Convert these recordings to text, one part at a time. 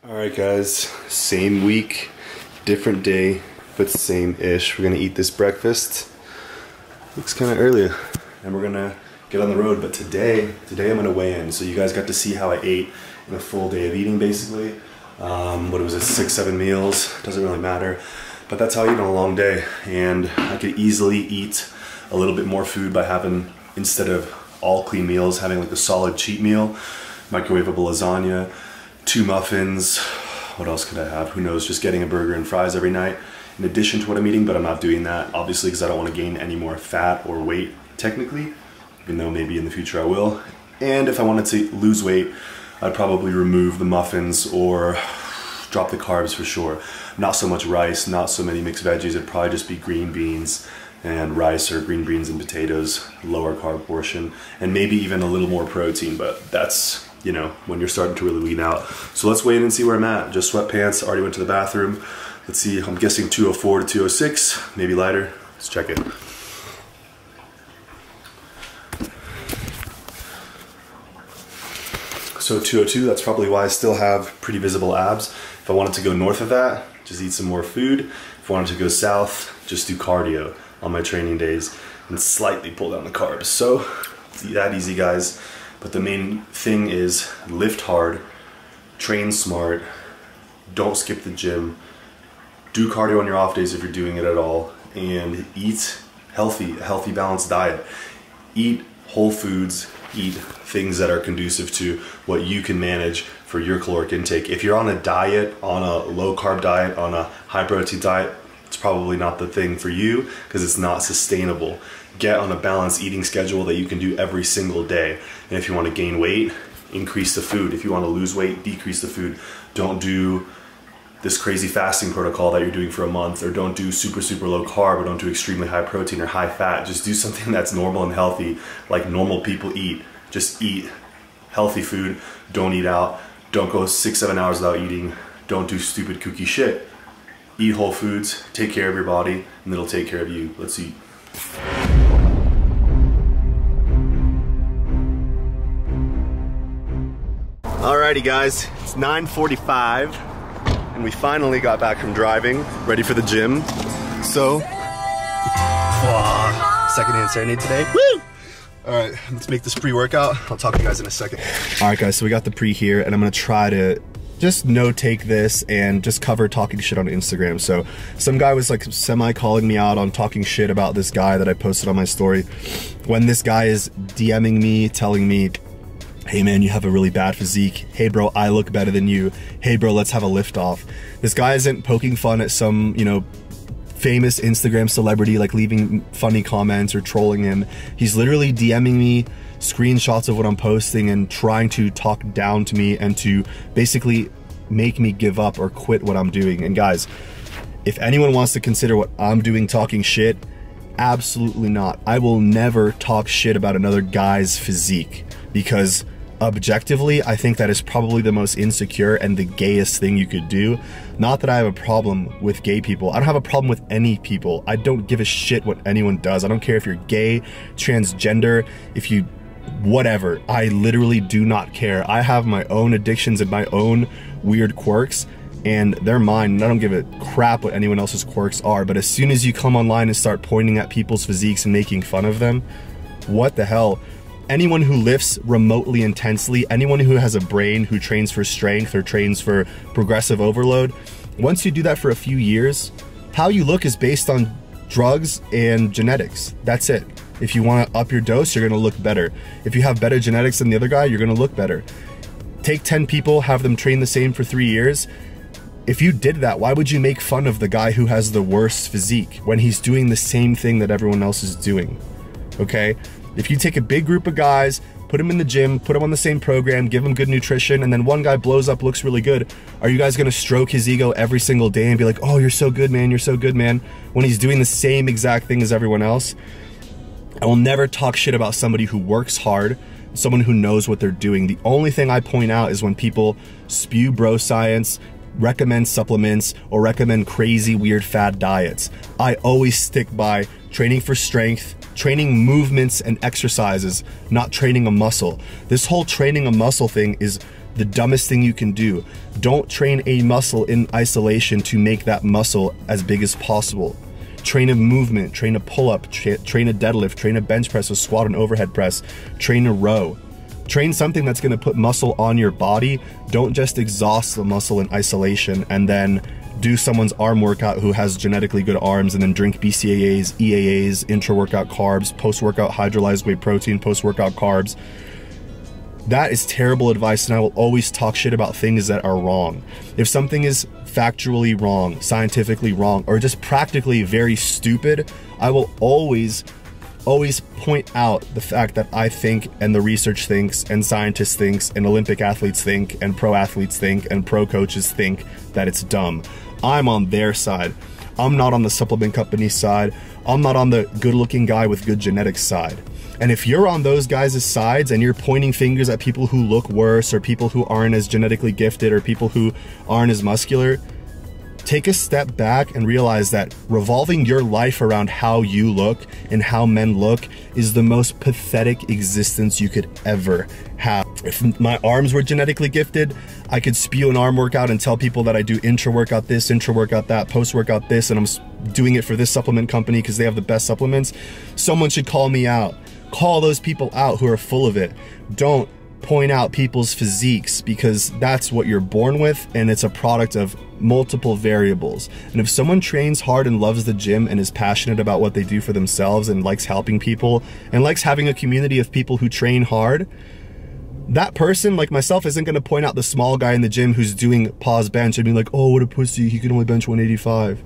Alright guys, same week, different day, but same-ish. We're gonna eat this breakfast. Looks kinda early. And we're gonna get on the road, but today I'm gonna weigh in. So you guys got to see how I ate in a full day of eating basically. What was it, 6-7 meals, doesn't really matter. But that's how I eat on a long day. And I could easily eat a little bit more food by having, instead of all clean meals, having like a solid cheat meal, microwavable lasagna, 2 muffins, what else could I have? Who knows, just getting a burger and fries every night in addition to what I'm eating, but I'm not doing that, obviously, because I don't want to gain any more fat or weight, technically, even though maybe in the future I will. And if I wanted to lose weight, I'd probably remove the muffins or drop the carbs for sure. Not so much rice, not so many mixed veggies, it'd probably just be green beans and rice or green beans and potatoes, lower carb portion, and maybe even a little more protein, but that's, you know, when you're starting to really lean out. So let's weigh in and see where I'm at. Just sweatpants, already went to the bathroom. Let's see, I'm guessing 204 to 206, maybe lighter. Let's check it. So 202, that's probably why I still have pretty visible abs. If I wanted to go north of that, just eat some more food. If I wanted to go south, just do cardio on my training days and slightly pull down the carbs. So it's that easy, guys. But the main thing is lift hard, train smart, don't skip the gym, do cardio on your off days if you're doing it at all, and eat healthy, a healthy balanced diet. Eat whole foods, eat things that are conducive to what you can manage for your caloric intake. If you're on a diet, on a low carb diet, on a high protein diet, it's probably not the thing for you because it's not sustainable. Get on a balanced eating schedule that you can do every single day. And if you want to gain weight, increase the food. If you want to lose weight, decrease the food. Don't do this crazy fasting protocol that you're doing for a month, or don't do super low carb, or don't do extremely high protein or high fat. Just do something that's normal and healthy, like normal people eat. Just eat healthy food. Don't eat out. Don't go 6-7 hours without eating. Don't do stupid kooky shit. Eat whole foods, take care of your body, and it'll take care of you. Let's eat. Alrighty guys, it's 9:45 and we finally got back from driving, ready for the gym. So, secondhand serenade today. Woo! Alright, let's make this pre-workout. I'll talk to you guys in a second. Alright guys, so we got the pre here and I'm gonna try to just no-take this and just cover talking shit on Instagram. So some guy was like semi-calling me out on talking shit about this guy that I posted on my story. When this guy is DMing me, telling me, hey man, you have a really bad physique. Hey bro, I look better than you. Hey bro, let's have a lift off. This guy isn't poking fun at some, you know, famous Instagram celebrity, like leaving funny comments or trolling him. He's literally DMing me screenshots of what I'm posting and trying to talk down to me and to basically make me give up or quit what I'm doing. And guys, if anyone wants to consider what I'm doing talking shit, absolutely not. I will never talk shit about another guy's physique, because objectively, I think that is probably the most insecure and the gayest thing you could do. Not that I have a problem with gay people. I don't have a problem with any people. I don't give a shit what anyone does. I don't care if you're gay, transgender, if you whatever. I literally do not care. I have my own addictions and my own weird quirks, and they're mine, and I don't give a crap what anyone else's quirks are. But as soon as you come online and start pointing at people's physiques and making fun of them, what the hell? Anyone who lifts remotely intensely, anyone who has a brain, who trains for strength or trains for progressive overload, once you do that for a few years, how you look is based on drugs and genetics. That's it. If you want to up your dose, you're going to look better. If you have better genetics than the other guy, you're going to look better. Take 10 people, have them train the same for 3 years. If you did that, why would you make fun of the guy who has the worst physique when he's doing the same thing that everyone else is doing? Okay? If you take a big group of guys, put them in the gym, put them on the same program, give them good nutrition, and then one guy blows up, looks really good, are you guys gonna stroke his ego every single day and be like, oh, you're so good, man, you're so good, man, when he's doing the same exact thing as everyone else? I will never talk shit about somebody who works hard, someone who knows what they're doing. The only thing I point out is when people spew bro science, recommend supplements, or recommend crazy weird fad diets. I always stick by training for strength, training movements and exercises, not training a muscle. This whole training a muscle thing is The dumbest thing you can do. Don't train a muscle in isolation to make that muscle as big as possible. Train a movement, train a pull-up, train a deadlift, train a bench press, a squat, an overhead press, train a row. Train something that's gonna put muscle on your body. Don't just exhaust the muscle in isolation and then do someone's arm workout who has genetically good arms and then drink BCAAs, EAAs, intra-workout carbs, post-workout hydrolyzed whey protein, post-workout carbs. That is terrible advice, and I will always talk shit about things that are wrong. If something is factually wrong, scientifically wrong, or just practically very stupid, I will always point out the fact that I think, and the research thinks, and scientists thinks, and Olympic athletes think, and pro athletes think, and pro coaches think that it's dumb. I'm on their side. I'm not on the supplement company side. I'm not on the good looking guy with good genetics side. And if you're on those guys' sides and you're pointing fingers at people who look worse or people who aren't as genetically gifted or people who aren't as muscular, take a step back and realize that revolving your life around how you look and how men look is the most pathetic existence you could ever have. If my arms were genetically gifted, I could spew an arm workout and tell people that I do intra-workout this, intra-workout that, post-workout this, and I'm doing it for this supplement company because they have the best supplements. Someone should call me out. Call those people out who are full of it. Don't point out people's physiques, because that's what you're born with and it's a product of multiple variables. And if someone trains hard and loves the gym and is passionate about what they do for themselves and likes helping people and likes having a community of people who train hard, that person, like myself, isn't going to point out the small guy in the gym who's doing pause bench and be like, oh, what a pussy, he can only bench 185.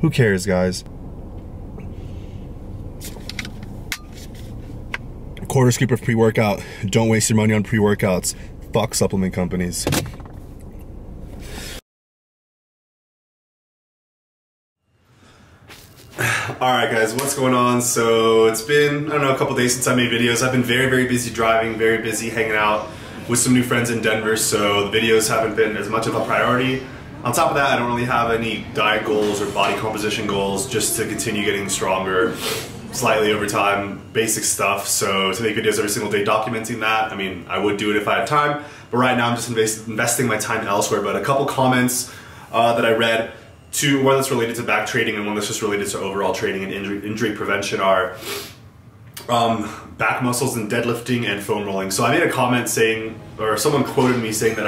Who cares, guys? Quarter scoop of pre-workout. Don't waste your money on pre-workouts. Fuck supplement companies. Alright guys, what's going on? So it's been, I don't know, a couple days since I made videos. I've been very busy driving, very busy hanging out with some new friends in Denver, so the videos haven't been as much of a priority. On top of that, I don't really have any diet goals or body composition goals, just to continue getting stronger slightly over time, basic stuff. So to make videos every single day documenting that, I mean, I would do it if I had time, but right now I'm just investing my time elsewhere. But a couple comments that I read, one that's related to back training and one that's just related to overall training and injury prevention, are back muscles and deadlifting and foam rolling. So I made a comment saying, or someone quoted me saying that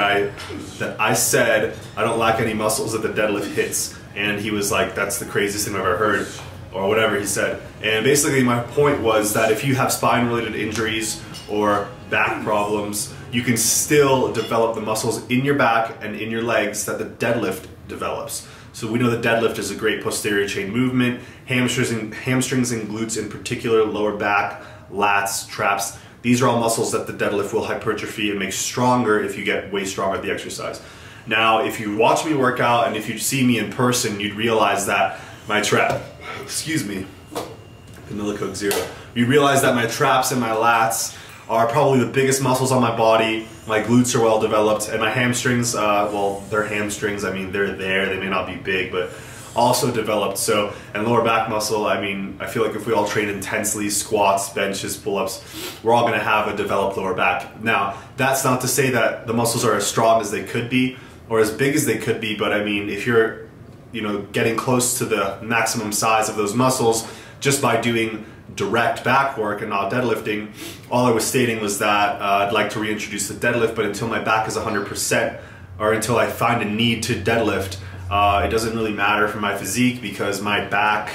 I said I don't lack any muscles that the deadlift hits, and he was like, that's the craziest thing I've ever heard, or whatever he said. And basically my point was that if you have spine related injuries or back problems, you can still develop the muscles in your back and in your legs that the deadlift develops. So we know the deadlift is a great posterior chain movement. Hamstrings and glutes in particular, lower back, lats, traps, these are all muscles that the deadlift will hypertrophy and make stronger if you get way stronger at the exercise. Now, if you watch me work out and if you see me in person, you'd realize that my excuse me, Vanilla Coke Zero. You realize that my traps and my lats are probably the biggest muscles on my body. My glutes are well developed, and my hamstrings, well, they're hamstrings. I mean, they're there. They may not be big, but also developed. So, and lower back muscle, I mean, I feel like if we all train intensely, squats, benches, pull-ups, we're all gonna have a developed lower back. Now, that's not to say that the muscles are as strong as they could be or as big as they could be, but I mean, if you're, you know, getting close to the maximum size of those muscles just by doing direct back work and not deadlifting, all I was stating was that I'd like to reintroduce the deadlift, but until my back is 100%, or until I find a need to deadlift, it doesn't really matter for my physique, because my back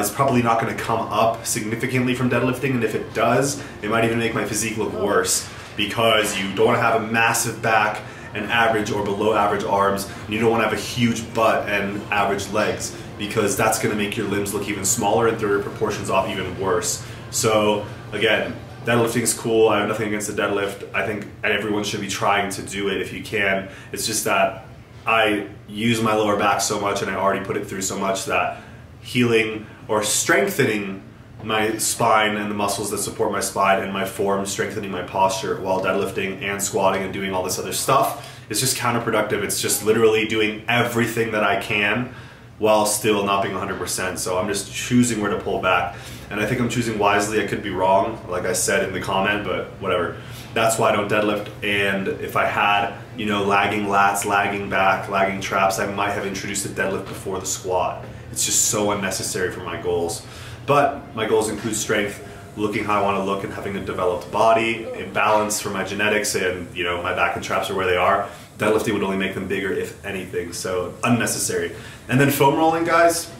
is probably not going to come up significantly from deadlifting, and if it does, it might even make my physique look worse, because you don't want to have a massive back and average or below average arms, and you don't want to have a huge butt and average legs, because that's going to make your limbs look even smaller and throw your proportions off even worse. So again, deadlifting is cool. I have nothing against the deadlift. I think everyone should be trying to do it if you can. It's just that I use my lower back so much and I already put it through so much that healing or strengthening my spine and the muscles that support my spine and my form, strengthening my posture while deadlifting and squatting and doing all this other stuff, it's just counterproductive. It's just literally doing everything that I can while still not being 100%. So I'm just choosing where to pull back. And I think I'm choosing wisely. I could be wrong, like I said in the comment, but whatever. That's why I don't deadlift. And if I had, you know, lagging lats, lagging back, lagging traps, I might have introduced the deadlift before the squat. It's just so unnecessary for my goals. But my goals include strength, looking how I want to look and having a developed body, a balance for my genetics, and, you know, my back and traps are where they are. Deadlifting would only make them bigger, if anything, so unnecessary. And then foam rolling, guys.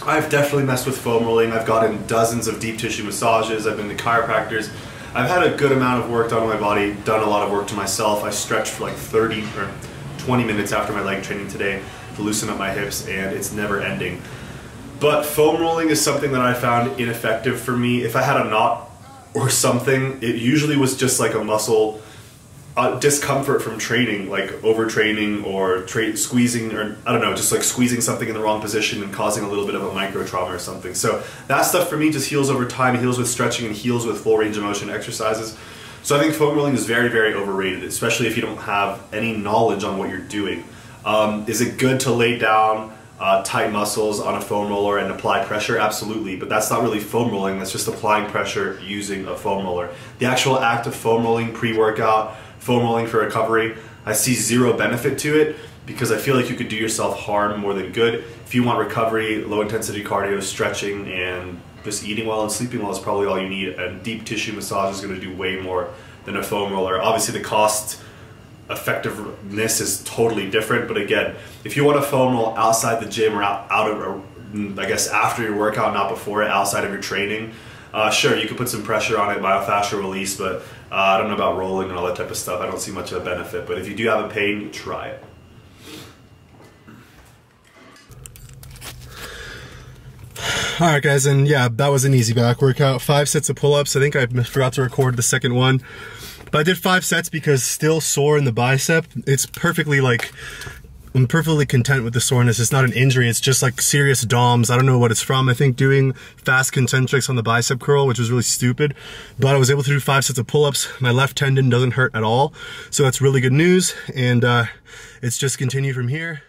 I've definitely messed with foam rolling. I've gotten dozens of deep tissue massages. I've been to chiropractors. I've had a good amount of work done on my body, done a lot of work to myself. I stretched for like 30 or 20 minutes after my leg training today to loosen up my hips, and it's never ending. But foam rolling is something that I found ineffective for me. If I had a knot or something, it usually was just like a muscle discomfort from training, like overtraining or squeezing, or I don't know, just like squeezing something in the wrong position and causing a little bit of a micro trauma or something. So that stuff for me just heals over time, heals with stretching and heals with full range of motion exercises. So I think foam rolling is very, very overrated, especially if you don't have any knowledge on what you're doing. Is it good to lay down tight muscles on a foam roller and apply pressure? Absolutely, but that's not really foam rolling, that's just applying pressure using a foam roller. The actual act of foam rolling pre-workout, foam rolling for recovery, I see zero benefit to it because I feel like you could do yourself harm more than good. If you want recovery, low intensity cardio, stretching, and just eating well and sleeping well is probably all you need. And deep tissue massage is going to do way more than a foam roller. Obviously the cost effectiveness is totally different, but again, if you want to foam roll outside the gym or out of, I guess after your workout, not before it, outside of your training, sure, you could put some pressure on it, myofascial release, but I don't know about rolling and all that type of stuff. I don't see much of a benefit, but if you do have a pain, try it. Alright guys, and yeah, that was an easy back workout. 5 sets of pull-ups. I think I forgot to record the second one, but I did 5 sets because still sore in the bicep. It's perfectly like, I'm perfectly content with the soreness. It's not an injury, it's just like serious DOMS. I don't know what it's from. I think doing fast concentrics on the bicep curl, which was really stupid, but I was able to do 5 sets of pull-ups. My left tendon doesn't hurt at all, so that's really good news, and it's just continue from here.